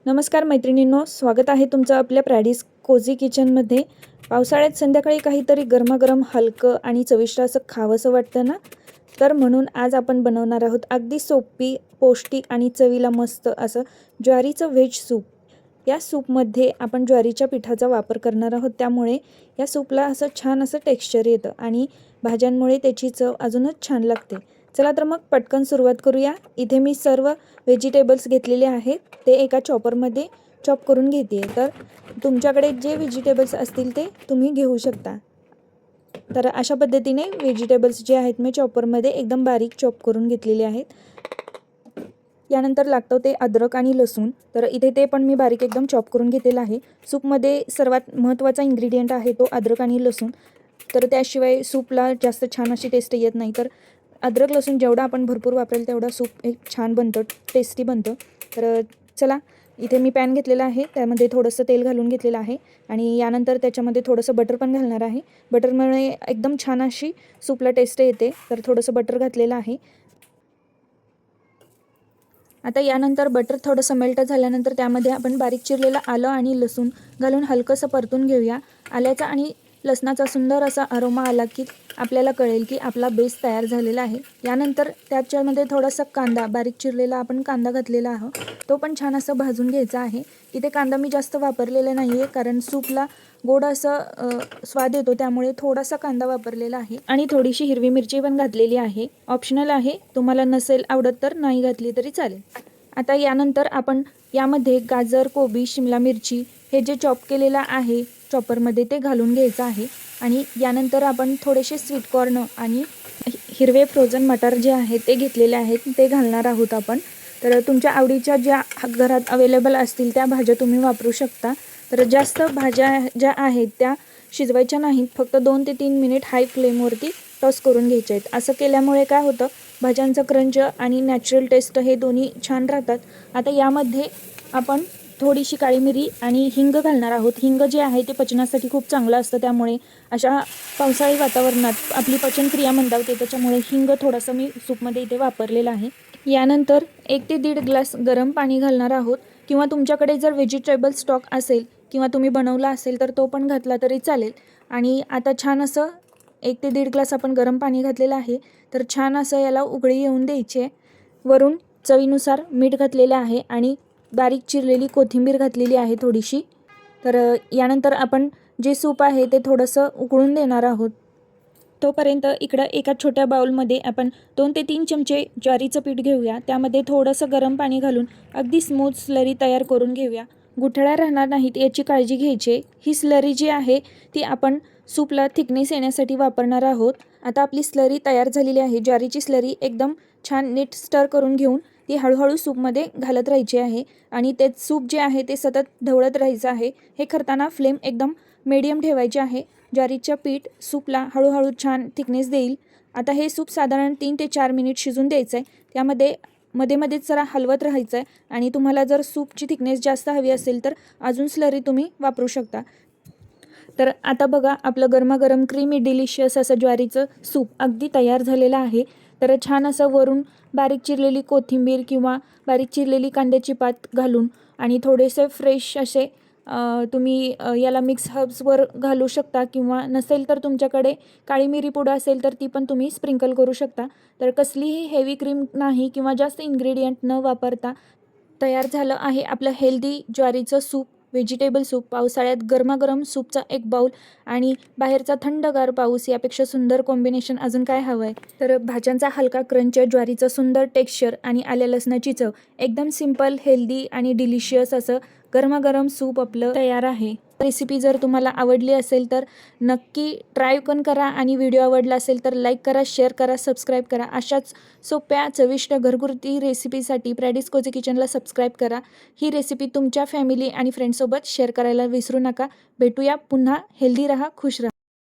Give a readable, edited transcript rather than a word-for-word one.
नमस्कार मैत्रिणींनो, स्वागत आहे तुमचं आपल्या प्रॅडिस कोझी किचनमध्ये। पावसाळ्यात संध्याकाळी काहीतरी गरमागरम हलकं आणि चविष्ट असं खावंसं वाटतं ना, तर म्हणून आज आपण बनवणार आहोत अगदी सोपी, पौष्टिक आणि चवीला मस्त असं ज्वारीचं व्हेज सूप। या सूपमध्ये आपण ज्वारीच्या पिठाचा वापर करणार आहोत, त्यामुळे या सूपला असं छान असं टेक्स्चर येतं आणि भाज्यांमुळे त्याची चव अजूनच छान लागते। चला तर मग पटकन सुरुवात करूया। इथे मी सर्व व्हेजिटेबल्स घेतलेले आहेत, ते एका चॉपरमध्ये चॉप करून घेते। तर तुमच्याकडे जे व्हेजिटेबल्स असतील ते तुम्ही घेऊ शकता। तर अशा पद्धतीने व्हेजिटेबल्स जे आहेत मी चॉपरमध्ये एकदम बारीक चॉप करून घेतलेले आहेत। यानंतर लागतं ते अद्रक आणि लसूण, तर इथे ते पण मी बारीक एकदम चॉप करून घेतलेलं आहे। सूपमध्ये सर्वात महत्त्वाचा इन्ग्रेडियंट आहे तो अद्रक आणि लसूण, तर त्याशिवाय सूपला जास्त छान अशी टेस्ट येत नाही। तर अद्रक लसूण जेवढा आपण भरपूर वापरेल तेवढा सूप एक छान बनतं, टेस्टी बनतं। तर चला, इथे मी पॅन घेतलेला आहे, त्यामध्ये थोडंसं तेल घालून घेतलेलं आहे आणि यानंतर त्याच्यामध्ये थोडंसं बटर पण घालणार आहे। बटरमुळे एकदम छान अशी सूपला टेस्ट येते, तर थोडंसं बटर घातलेलं आहे। आता यानंतर बटर थोडंसं मेल्ट झाल्यानंतर त्यामध्ये आपण बारीक चिरलेलं आलं आणि लसूण घालून हलकंसं परतून घेऊया। आल्याचा आणि लसणाचा सुंदर असा अरोमा आला की आपल्याला कळेल की आपला बेस तयार झालेला आहे। यानंतर त्याच्यामध्ये थोडासा कांदा, बारीक चिरलेला आपण कांदा घातलेला आहे, तो पण छान असं भाजून घ्यायचा आहे। इथे कांदा मी जास्त वापरलेला नाही आहे, कारण सूपला गोड असं स्वाद येतो, त्यामुळे थोडासा कांदा वापरलेला आहे आणि थोडीशी हिरवी मिरची पण घातलेली आहे। ऑप्शनल आहे, तुम्हाला नसेल आवडत तर नाही घातली तरी चालेल। आता यानंतर आपण यामध्ये गाजर, कोबी, शिमला मिरची हे जे चॉप केलेलं आहे चॉपरमध्ये ते घालून घ्यायचं आहे आणि यानंतर आपण थोडेसे स्वीट कॉर्न आणि हिरवे फ्रोझन मटार जे आहेत ते घेतलेले आहेत ते घालणार आहोत आपण। तर तुमच्या आवडीच्या ज्या घरात अवेलेबल असतील त्या भाज्या तुम्ही वापरू शकता। तर जास्त भाज्या ज्या आहेत त्या शिजवायच्या नाहीत, फक्त 2 ते 3 मिनिट हाय फ्लेमवरती टॉस करून घ्यायचे आहेत। असं केल्यामुळे काय होतं, भाज्यांचं क्रंच आणि नॅचरल टेस्ट हे दोन्ही छान राहतात। आता यामध्ये आपण थोडीशी काळी मिरी आणि हिंग घालणार आहोत। हिंग जे आहे ते पचनासाठी खूप चांगलं असतं, त्यामुळे अशा पावसाळी वातावरणात आपली पचनक्रिया मंदावते, त्याच्यामुळे हिंग थोडंसं मी सूपमध्ये इथे वापरलेलं आहे। यानंतर 1 ते 1.5 ग्लास गरम पाणी घालणार आहोत, किंवा तुमच्याकडे जर व्हेजिटेबल स्टॉक असेल किंवा तुम्ही बनवला असेल तर तो पण घातला तरी चालेल। आणि आता छान असं 1 ते 1.5 ग्लास आपण गरम पाणी घातलेलं आहे, तर छान असं याला उकळी येऊन द्यायची आहे। वरून चवीनुसार मीठ घातलेलं आहे आणि बारीक चिरलेली कोथिंबीर घातलेली आहे थोडीशी। तर यानंतर आपण जे सूप आहे ते थोडंसं उकळून देणार आहोत। तोपर्यंत इकडं एका छोट्या बाउलमध्ये आपण 2 ते 3 चमचे ज्वारीचं पीठ घेऊया, त्यामध्ये थोडंसं गरम पाणी घालून अगदी स्मूथ स्लरी तयार करून घेऊया। गुठळ्या राहणार नाहीत याची काळजी घ्यायची। ही स्लरी जी आहे ती आपण सूपला थिकनेस येण्यासाठी वापरणार आहोत। आता आपली स्लरी तयार झालेली आहे। ज्वारीची स्लरी एकदम छान नीट स्टर करून घेऊन ती हळूहळू सूपमध्ये घालत राहायची आहे आणि ते सूप जे आहे ते सतत ढवळत राहायचं आहे। हे करताना फ्लेम एकदम मीडियम ठेवायची आहे। ज्वारीचं पीठ सूपला हळूहळू छान थिकनेस देईल। आता हे सूप साधारण 3 ते 4 मिनिट शिजून द्यायचं आहे। त्यामध्ये मध्ये मध्येच जरा हलवत राहायचं आहे आणि तुम्हाला जर सूपची थिकनेस जास्त हवी असेल तर अजून स्लरी तुम्ही वापरू शकता। तर आता बघा, आपलं गरमागरम क्रीमी डिलिशियस असं ज्वारीचं सूप अगदी तयार झालेलं आहे। तर छान असं वरून बारीक चिरलेली कोथिंबीर किंवा बारीक चिरलेली कांद्याची पात घालून आणि थोडेसे फ्रेश असे तुम्ही याला मिक्स हर्ब्सवर घालू शकता, किंवा नसेल तर तुमच्याकडे काळी मिरी पूड असेल तर ती पण तुम्ही स्प्रिंकल करू शकता। तर कसलीही हेवी क्रीम नाही किंवा जास्त इन्ग्रेडियंट न वापरता तयार झालं आहे आपलं हेल्दी ज्वारीचं सूप, व्हेजिटेबल सूप। पावसाळ्यात गरमागरम सूपचा एक बाउल आणि बाहेरचा थंडगार पाऊस, यापेक्षा सुंदर कॉम्बिनेशन अजून काय हवं आहे। तर भाज्यांचा हलका क्रंच, ज्वारीचं सुंदर टेक्स्चर आणि आल्या लसणाची चव, एकदम सिंपल, हेल्दी आणि डिलिशियस असं गरमागरम सूप आपलं तयार आहे। रेसिपी जर तुम्हाला आवडली असेल तर नक्की ट्राय पण करा आणि व्हिडिओ आवडला असेल तर लाईक करा, शेअर करा, सबस्क्राईब करा। अशाच सोप्या चविष्ट घरगुती रेसिपीसाठी प्रॅडिस कोझी किचनला सबस्क्राईब करा। ही रेसिपी तुमच्या फॅमिली आणि फ्रेंड्ससोबत शेअर करायला विसरू नका। भेटूया पुन्हा। हेल्दी रहा, खुश रहा।